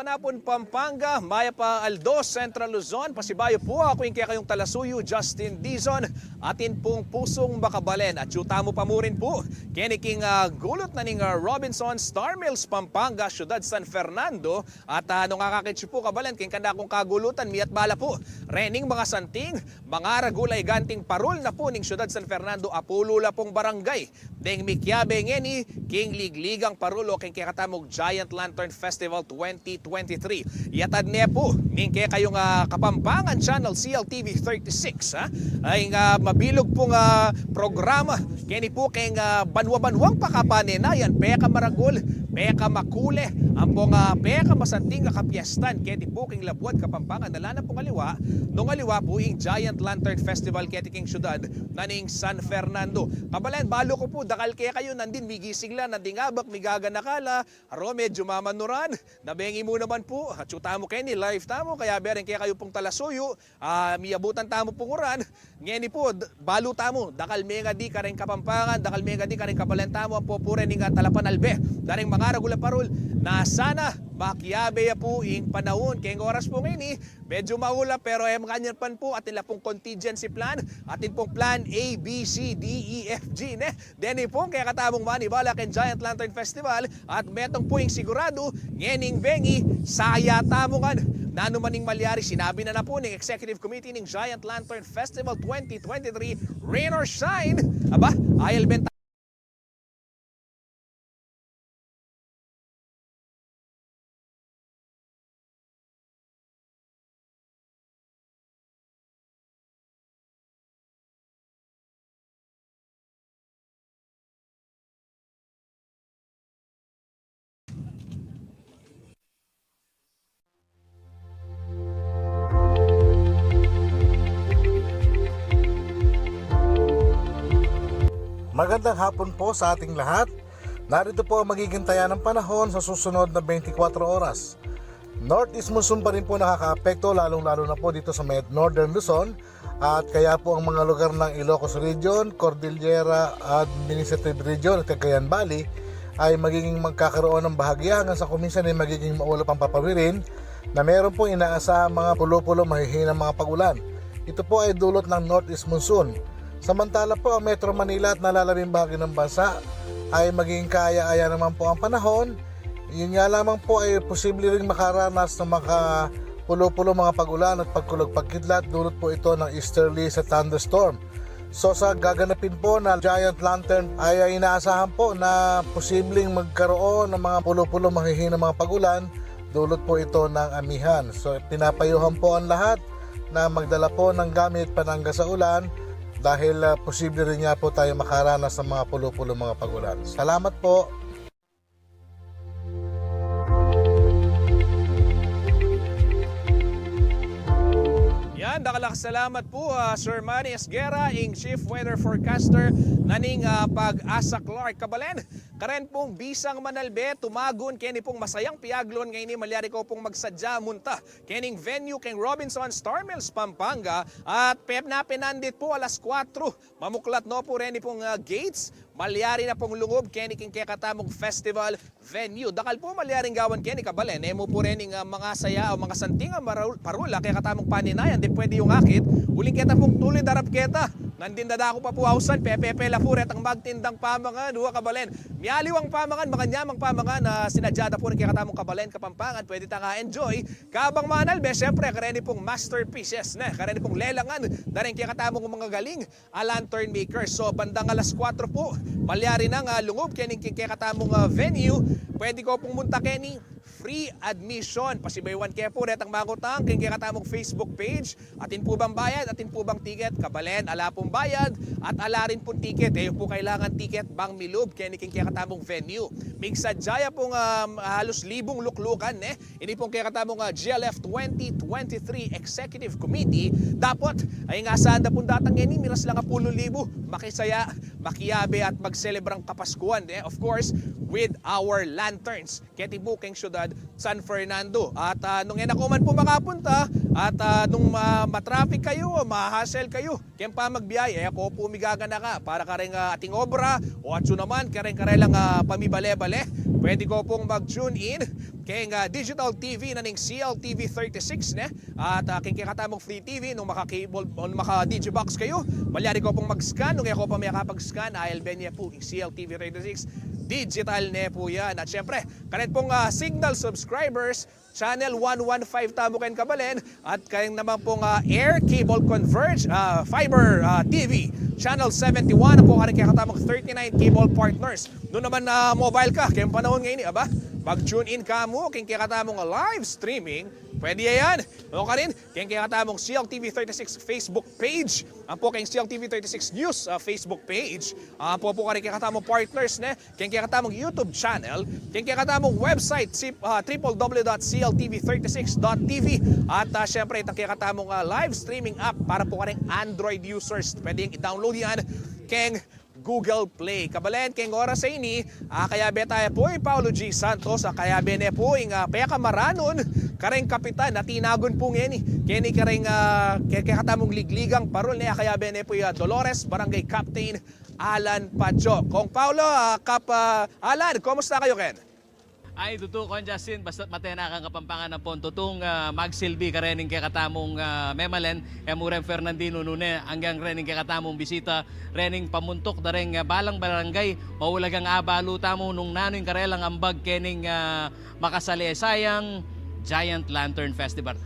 Panapon, Pampanga, Maya pa Aldos, Central Luzon, pasibayo po ako yung kaya kayong talasuyo, Justin Dizon, atin pong pusong makabalen at yuta mo pa mo rin po, keniking gulot na ning Robinson, Star Mills, Pampanga, Ciudad San Fernando at nung kakakitsyo po kabalen, king kanda kong kagulutan, miyat bala po, rening mga santing, mga ragulay ganting parol na po ning Ciudad San Fernando, Apulula pong barangay, deng mikyabe ngeni, king ligligang parulo, king kakatamog Giant Lantern Festival 2023. Yatad niya po, mingke kayong Kapampangan Channel CLTV 36 ay mabilog pong programa. Kini po kayong banwa-banwang pakapaninayan, peka maragul, peka makule, ang pong peka masanting kapiestan, kiti po king Labuat Kapampangan, nalana pong aliwa, nung aliwa po yung Giant Lantern Festival kiti king syudad naning San Fernando. Kabalen, balo ko po, dakal kaya kayo nandin, migising lang, nandingabak, migaganakala, aro medyo mamanuran, nabengi mo naman po, hatsuta mo kayo ni live tamo, kaya beren kaya kayo pong talasuyo, miyabutan tamo pong uran, ngeni po, balo tamo, dakal mega di ka rin Kapampangan, dakal mega di ka rin Kabalen tamo, ang popure ning Talapan Albe, daring mga ragula parol, na sana makyabe po ing panahon, kaya oras po ngayon medyo maulap pero kanyan pan po atin la pong contingency plan, atin pong plan A, B, C, D, E, F, G, ne? Deni po kaya katamong manibala kay Giant Lantern Festival at metong po ing sigurado, ngening bengi, saya tamongan. Nano maning malyari, sinabi na po ng Executive Committee ng Giant Lantern Festival 2023, rain or shine, aba, ayal benta. Magandang hapon po sa ating lahat. Narito po ang magiging taya ng panahon sa susunod na 24 oras. Northeast monsoon pa rin po nakakaapekto, lalong-lalo na po dito sa Northern Luzon. At kaya po ang mga lugar ng Ilocos Region, Cordillera, Administrative Region at Cagayan Valley ay magiging magkakaroon ng bahagya hanggang sa kuminsan ay magiging maulap ang papawirin na meron pong inaasahang mga pulo-pulo mahihinang mga pagulan. Ito po ay dulot ng Northeast monsoon. Samantala po ang Metro Manila at nalalabing bahagi ng bansa ay magiging kaaya-aya naman po ang panahon. Yun nga lamang po ay posible rin makaranas ng mga pulo-pulo mga pagulan at pagkulog-pagkidlat, dulot po ito ng easterly sa thunderstorm. So sa gaganapin po na Giant Lantern ay inaasahan po na posibleng magkaroon ng mga pulo-pulo mahihinang mga pagulan, dulot po ito ng amihan. So pinapayuhan po ang lahat na magdala po ng gamit panangga sa ulan dahil posible rin nga po tayo makaranas ng mga pulo-pulo mga pagulan. Salamat po. Yan, salamat po Sir Manny Esguera, ing Chief Weather Forecaster naning Pag-asa Clark. Kabalen, karen pong bisang manalbe, tumagon, keni pong masayang piaglon ngayon malyari ko pong magsadya munta. Kening venue keng Robinson, Star Mills, Pampanga at pinandit po alas 4. Mamuklat no po rin pong gates. Malyari na pong lungob, keni king kekatamong festival venue. Dakal po malyaring gawan keni Kabalen, mo po rin mga saya o mga santing parula kekatamong paninayan, di pwede yung akit. Uling kita pong tuloy darap kita. Nandin dadako pa po hausan, pepepe la po ret ang magtindang pamangan, duha Kabalen. Mialiwang pamangan, makanyamang pamangan na sinadyada po ng kekatamong Kabalen, Kapampangan, pwede ta nga enjoy. Kabang manalbe, syempre, kareni pong masterpieces, kareni pong lelangan, daring kekatamong mga galing, lantern makers. So, bandang alas 4 po, malyari ng lungob, kening kekatamong venue, pwede ko pong munta keni, free admission. Pasibaywan kaya po ret ang mangutang king katamong Facebook page. Atin po bang bayad? Atin po bang ticket? Kabalen, ala pong bayad at ala rin pong ticket. Kayo po kailangan ticket bang milob kaya king katamong venue. Migsadyaya pong halos libong luklukan. Ini pong katamong GLF 2023 Executive Committee. Dapat ay nga saan na pong datang ini miras lang 10,000 makisaya, makiyabe at magselebrang Kapaskuhan. Of course, with our lanterns. Kaya tibuking syudad Comunidad San Fernando. At nung ako man po makapunta at nung matraffic kayo, mahassle kayo, kaya pa magbiyay, ako po umigagana ka para kareng ating obra o atso naman kareng-karelang pamibale-bale. Pwede ko pong mag-tune in kay digital TV na ning CLTV 36 ne at king katamong free TV nung maka-cable on maka-digibox kayo. Malyari ko pong mag-scan nung ako pa may kapag-scan ALB niya po CLTV 36 digital ne po yan. At syempre, kanet pong signal subscribers Channel 115 Tamuken Kabalen at kayong naman pong Air Cable Converge Fiber TV Channel 71 po kanin kaya katamang 39 cable partners. Doon naman na mobile ka, kayong panahon ngayon aba, mag-tune in ka mo, kaya katamang live streaming, pwede yan. O ka rin, kaya katamang CLTV 36 Facebook page, ang po kayong CLTV 36 News Facebook page, ang po ka rin kaya katamang partners ne, kaya katamang YouTube channel, kaya katamang website www.cltv36.tv at syempre itang kaya katamang live streaming app para po ka rin Android users, pwede yung i-download yan keng Google Play. Kabalen, keng oras sa ini, kaya betaya po Paulo G. Santos, kaya bene po yung paya kamaranon, kareng kapitan, na tinagon po ngayon kaya kareng kaya katamong ligligang parol niya, kaya bene po yung Dolores, Barangay Captain Alan Pacho. Kong Paulo, Alan, kumusta kayo Ken? Ay, tuto ko Justin, basta matena kang kapampangan ng ponto tung magsilbi ka rening kay katamong memalen, Emurem Fernandino nune, hanggang rening kay katamong bisita, rening pamuntok da ring balang barangay, maulagang abalo tamo nung nanoy karelang ambag kening makasali sayang Giant Lantern Festival.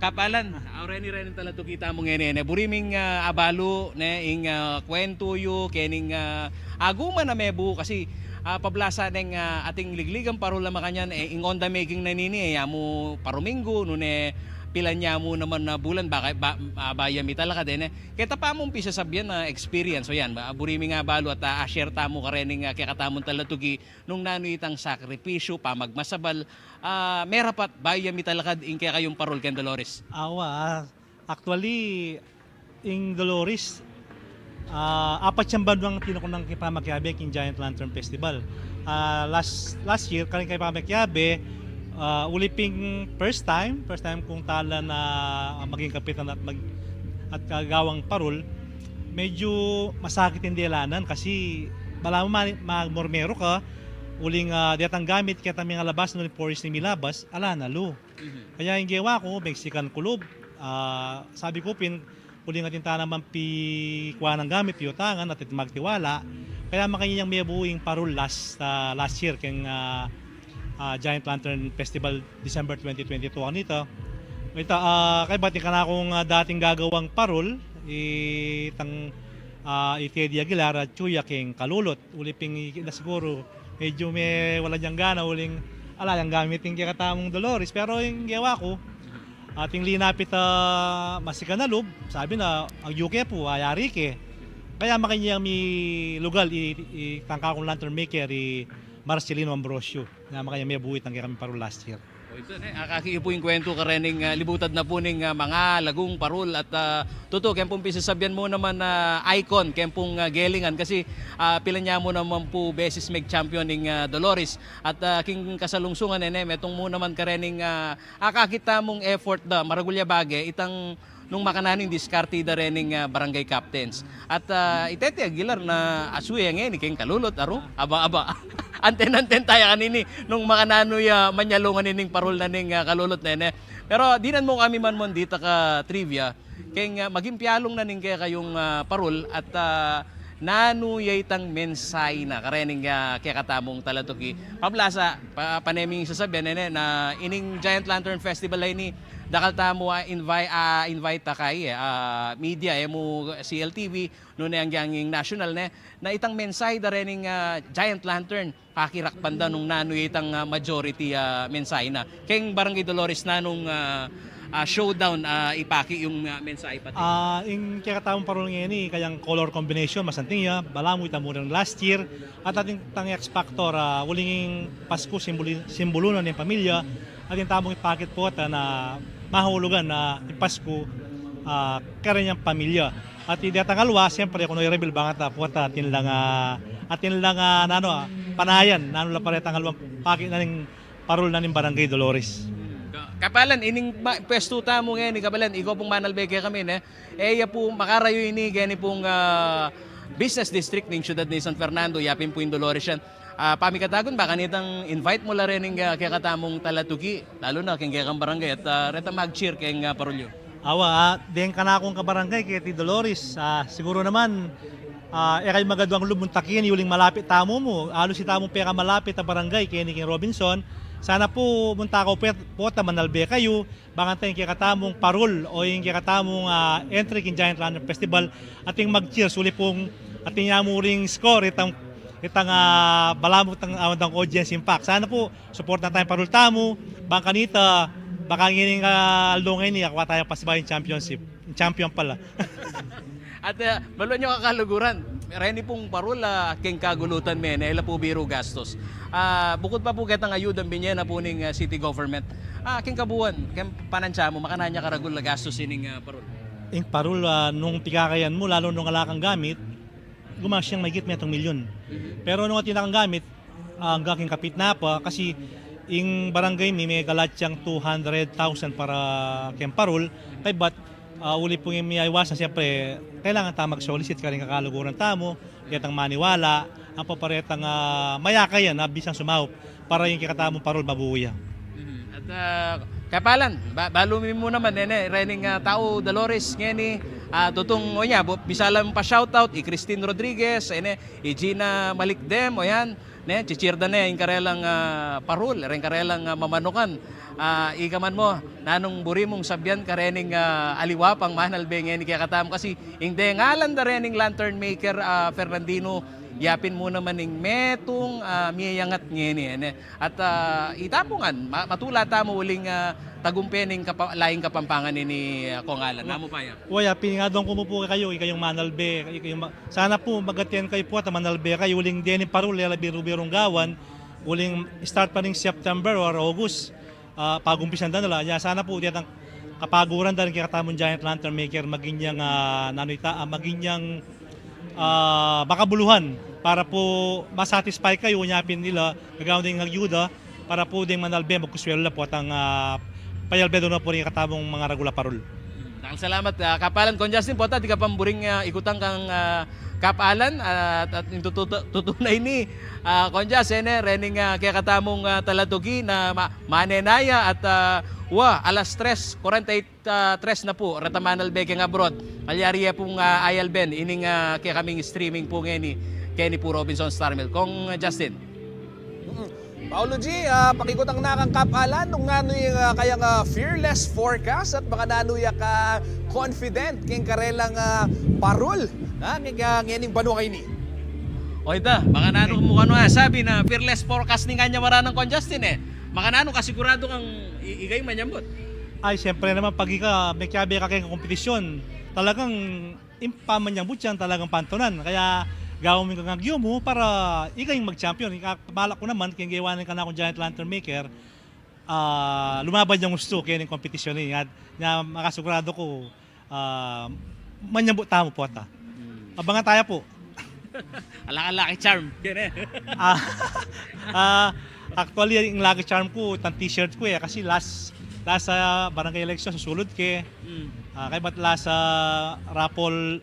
Kapalan, rening talato kita mo ngene, buriming abalo, ne, ing kwento yu, kening aguman na mebu kasi pablasa ng ating ligligang parola makanyan ing on the making na nini mo paruminggo nune pilan niya mo naman na bulan bayami talaga din kita pa mong pisa sabyan na experience so yan burimi nga balo at share tamo ka rening kaya katamon talatugi nung nanuitang sakripisyo pa magmasabal merapat bayami talaga ing kaya kayong parol ken Dolores. Actually ing Dolores apat siyang bandang tinukunang kay Pamakyabe king Giant Lantern Festival. Last year, kaling kay Pamakyabe, uliping first time kung tala na maging kapitan at kagawang parol, medyo masakit hindi alanan kasi bala mo magmormero ka, uling diatang gamit kaya taming alabas no forest ni milabas, alanalo. Kaya yung gawa ko, Mexican kulob, sabi ko uling atin naman kuha ng gamit, yutangan at magtiwala. Kaya makanyang may buwing parol last year keng Giant Lantern Festival December 2022 kanito. Ito, kaya batin ka na akong dating gagawang parol, itang Teddy Aguilar at Chuya keng Kalulot. Uliping na siguro, medyo may wala niyang gana, uling yung gamitin kaya katamong Dolores. Pero yung gawa ko, ating linapit masika na loob, sabi na ang UK po ayari ke. Kaya makanyang mi lugal itangka kong lantern maker Marcelino Ambrosio na makanyang may buwit ng kami parol last year. O ito akaki po yung kwento ka rening libutad na po ning mga lagong parol at tuto kempong pisasabyan mo naman icon kempong gelingan kasi pila niya mo naman po beses meg champion ning Dolores at king kasalungsungan metong mo naman ka rening akakita mong effort da maragulya bage itang nung makananing diskarte da rening barangay captains at Teddy Aguilar na asuya ngayon king Kalulot aro aba anten tayo kanini nung makananoy manyalungan nining parol na ning Kalulot nene. Pero dinan mo kami man mon dita ka trivia kay maging piyalong na ning kaya kayong parol at nanuyay tang mensay na karening kaya katamong talatuki. Pablasa paneming sasabihan nene na ining Giant Lantern Festival ay ni dakal tamo invite ta kay media mo CLTV no ang ganging national na itang mensay da rening Giant Lantern pakirak panda nung nanoy itang majority mensay na keng Barangay Dolores na nung showdown ipaki yung mensay pati. Yung kakatamong parol ngayon kayang color combination masanting ya balamu itamo ng last year at ating tang X Factor uling Pasko simbolo na ng pamilya ating tamong ipakit po na mahulugan na Pasko karanyang pamilya. At idatangalwa, siyempre kung i-reveal bangat po atin lang panayan, nano la pare tangalwang paki na ning parol na ng Barangay Dolores. Kapalan, ining pwesto ta mo ngayon, kapalan, ikaw pong manalbeke kami, ya po makarayo ini, gani pong business district ng siyudad ni San Fernando, yapin po yung Dolores yan. Pamikatagon ba, kanitang invite mo la rin ng kaya katamong talatuki, lalo na kaya kang barangay, at reta mag-cheer kaya parolyo. Awa, den ka na akong kabarangay kay Ti Dolores. Siguro naman, kay magadwang lumuntakin, yuling malapit tamo mo. Alo si tamong peka malapit na barangay kay ni King Robinson. Sana po munta ko po ta manalbe kayo. Baka tayong kikatamong parol o yung kikatamong entry kin Giant Lantern Festival. Ating mag-cheer, suli pong ating yamuring score itang balamot ng awandang audience impact. Sana po, support na tayong parol tamo. Baka kanita, baka ngining aldongay ni akwa tayong pasibayin championship. Champion pala. At malo nyo kakaluguran, reni pong parula king kagulutan men, ela po biro gastos. Bukod pa po kitang ayudan binye na po ning city government. King kabuan, king panansya mo, makananya karagul na gastos ining parul. Ing parol, nung pikakayan mo, lalo nung alakang gamit, gumawa siyang mahigit metong milyon. Pero nung tinakang gamit, hanggang kapit na pa, kasi ing barangay may galat siyang 200,000 para king parol, kay bat, uli po yung may iwasan, siyempre, kailangan ta mag-solicit ka rin kakaluguran tamo, kitang maniwala, ang paparetang mayakayan na bisang sumahop para yung kikatamong parol mabuya. At kapalan, balumi mo naman, rening tao Dolores, ngeni, tutong o niya, bisalam pa shoutout, Christine Rodriguez, Gina Malikdem, o yan, chichirda na yung karelang parol, rin karelang mamanukan. Ikaman mo, nanong buri mong sabyan karening aliwapang manalbe ngayon kaya katam kasi hindi ngalan da rening lantern maker Fernandino yapin mo naman ning metong miyangat ngayon at itapungan matula ta mo uling tagumpening laing kapampangan ni Kongalan namo pa ya. Kuya, piningadong ko mo po kayo, ikayong manalbe. Sana po magatian kayo po at manalbe kayo. Uling din parol, biro-birong gawan. Uling start pa ning September or August. Pagumpisan na nila. Sana po diyan ang kapaguran dahil kaya katamong Giant Lantern Maker maging niyang maging niyang makabuluhan para po masatisfy kayo unyapin nila gagawin din ng ayuda para po din manalbe magkuswelo po at ang payalbedo na po rin katamong mga regula parol. Salamat kapalan kon Justin po ta di ka pamburing ikutang kang kapalan at tutunay ni Konjas rening kaya katamong talatugi na manenaya at alas 3:48 na po retamanal beke nga abroad alyariya pong ayalben ining kaya kaming streaming po ngeni Kenny po Robinson Starmil kong Justin. Paulo G, pakikot ang nakang kapalan nung ano yung kayang fearless forecast at baka nanuya ka confident king karelang parol ngayon banu kayo ni. O ita, baka nano mo ano sabi na fearless forecast ni kanya maranang kon Justin baka nano kasigurado kang igay manyambot. Ay, siyempre naman pag may kabe ka kayong kompetisyon, talagang impamanyambot yan talagang pantunan. Kaya gawin ka ng mo para ikayong mag-champion. Balak ko naman, kaya gawanin ka na akong Giant Lantern Maker, lumaban yung gusto kaya ng kompetisyon niya. Na makasugurado ko, manyambot tamo po ata. Abangan tayo po. Alaki charm. Actually, yung lucky charm ko, itang t-shirt ko kasi last barangay election, susulod kay kay ba't last raffle,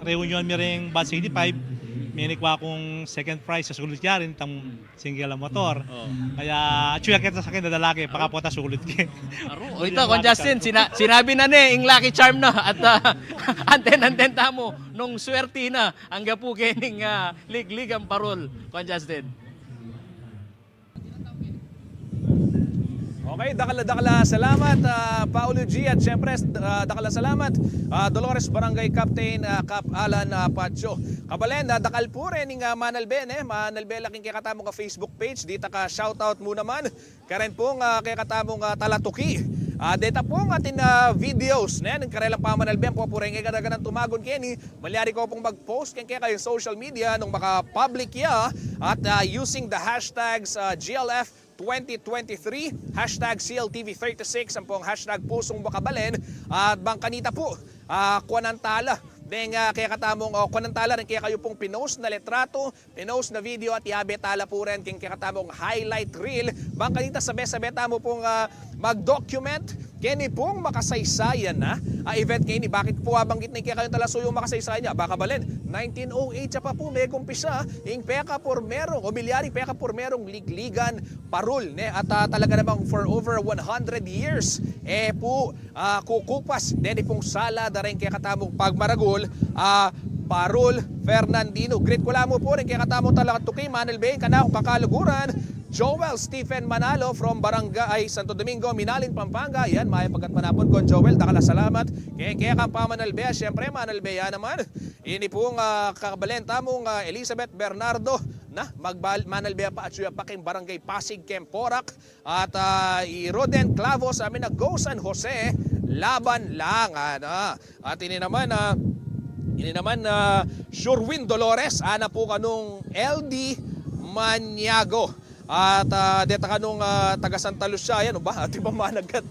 reunion mi ring Bad 65, may nikwa akong second prize sa sulit kaya rin, itang single motor. Kaya, chuya kita sa akin na dalaki, baka po ta sulit kay. O ito, kon Justin, sinabi na yung lucky charm na at anten tamo nung swerte na ang gapu kening lig ang parol, kon Justin. Okay, dakala salamat Paulo G at syempre dakala salamat Dolores Barangay Captain Cap Alan Pacho. Kabalen, dakal po rin ng Manalbe, Manalbe laking kaya katamong Facebook page, dita ka shoutout mo naman. Karen pong kaya katamong talatuki. Data pong atin videos ng karelang pamanalbe po po rin gadagan ng tumagon kini. Malyari ko pong mag-post kaya kayo social media nung maka-public ya at using the hashtags GLF 2023, hashtag CLTV36, ang pong hashtag pusong bakabalen at bangkanita po, kuwanantala Deng kaya katamong kunantala rin kaya kayo pong pinost na letrato, pinost na video at iabetala po rin kaya katamong highlight reel. Bangkanita sabi-sabeta mo pong mag-document kini pong makasaysayan na event kayo ni. Bakit po banggit na kaya kayong talasuyo makasaysayan niya? Baka balen, 1908 siya pa po may kumpisa ing peka por merong, o milyari peka por merong ligligan parul. At talaga namang for over 100 years, po kukupas, deni pong sala da rin kaya katamong pagmaragol, Parol Fernandino. Great ko lang mo po rin kaya katamong talaga tukay Manel Bay, kanakong kakaluguran. Joel Stephen Manalo from Barangay Santo Domingo, Minaling, Pampanga. Yan, may pagkatmanapon ko, Joel. Dakala salamat. Kaya kang pa Manal Bea. Siyempre, Manal Bea naman. Ini pong kabalenta mong Elizabeth Bernardo na Manal Bea pa at suya pa kayong Barangay Pasig, Kemporak. At Roden Clavos, amin na Go San Jose, laban lang. At ini naman Sherwin Dolores, ana po kanong LD Maniago. At deta kanong taga Santa Lucia, yan ba? At iba managat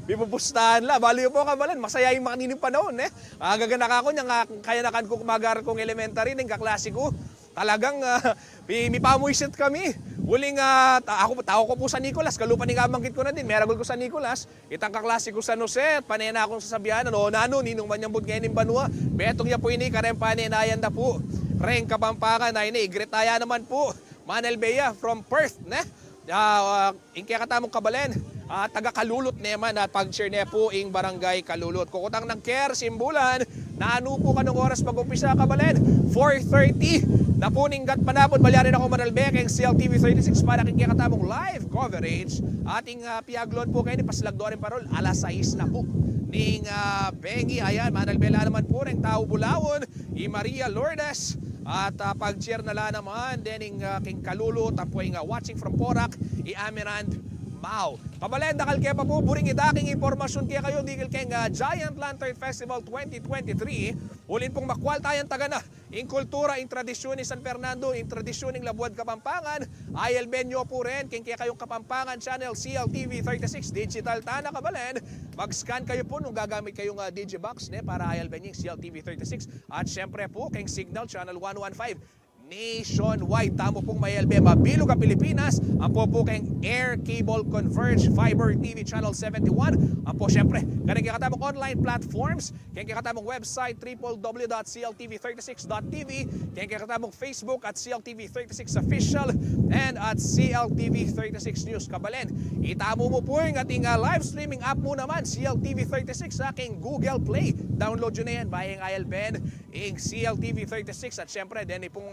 bibubustahan la. Baliw po kabalan, masaya yung manining panahon. Gaganak ako niyang kaya nakan ko kumagar kong elementary ng kaklasiko. Talagang may pamuisit kami. Huling tao ko po sa Nicolas, kalupa ni kabanggit ko na din. Meragol ko sa Nicolas, itang kaklase ko sa Jose, panena akong sasabihan, ninong manyambod ngayon ng Banua. Betong niya po ini, karem panenayan na po. Reng Kapampangan na ini, igretaya naman po. Manel Bea from Perth, ing kaya katamong kabalen, taga Kalulot naman at pag-share niya po ing Barangay Kalulot. Kukutang ng care, simbulan, naano po kanong oras mag-umpisa kabalen? 4:30. Napuninggat panapon, balyarin ako Manel Bea kayong CLTV 36 para kaya katamong live coverage. Ating piaglon po kayo ni Paslagdorin Parol, alas 6 na po. Ning Bengi, ayan, Manel Bea naman po rin, Tao Bulawon, Maria Lourdes. At pag-cheer na lang naman, dening king Kalulot, apoy watching from Porac, Amirand Mao. Pabalenda kal kaya pa po, buring idaking impormasyon kaya kayo, digil kayong Giant Lantern Festival 2023. Ulin pong makwal tayong taga na, ing kultura, ing tradisyon ni San Fernando, ing tradisyon ng Labuad Kapampangan, IL Benyo po rin, kaya kayong Kapampangan Channel, CLTV 36, Digital Tana Kabalen. Mag-scan kayo po nung gagamit kayong Digibox para IL Benying CLTV 36. At syempre po, kayong Signal Channel 115. Nationwide, tamo pong may LB, mabilog ang Pilipinas. Ang po kayong Air Cable Converge Fiber TV Channel 71. Ang po syempre, kanang katamong online platforms, kanang katamong website www.cltv36.tv, kanang katamong Facebook at CLTV36 Official and at CLTV36 News. Kabalen, itamo mo po yung ating live streaming app mo naman, CLTV36 sa aking Google Play. Download yun na yan, bayang ILBN, ing CLTV36 at syempre, din pong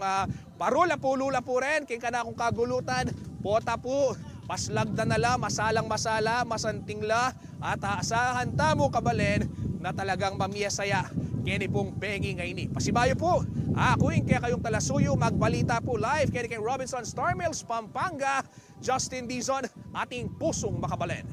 parula po, lula po rin, king ka na akong kagulutan, pota po, paslagda na la, masalang-masala, masantingla, at aasahan tamo kabalen na talagang mamiyasaya kini pong Bengi ngayon. Pasibayo po, ako yung kaya kayong talasuyo, magbalita po live kini kay Robinson Star Mills, Pampanga, Justin Dizon, ating pusong makabalen.